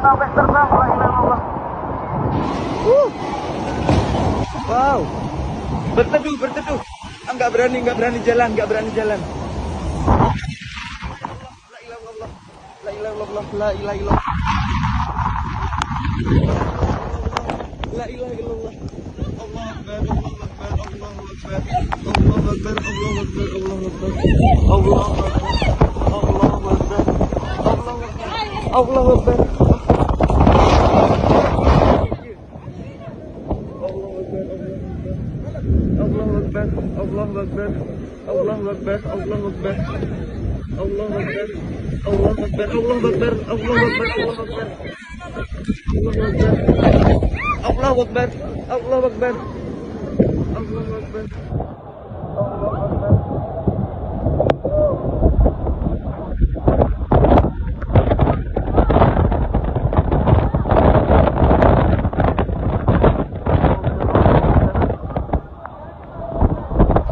Sampai terbang, la ilaha illallah. Wow. Berteduh, berteduh. Enggak berani jalan, enggak berani jalan. La ilaha illallah. La ilaha illallah, la ilaha illallah. La ilaha illallah. Allah akbar, Allah akbar, Allah akbar. Allah akbar, Allah akbar, Allah akbar. Allah akbar. Allah akbar. Allah akbar. Allah akbar. Allah akbar. Allah akbar. Allah akbar. Allah akbar. Allah akbar. Allah akbar. Allah akbar. Allah akbar. Allah akbar. Allah akbar.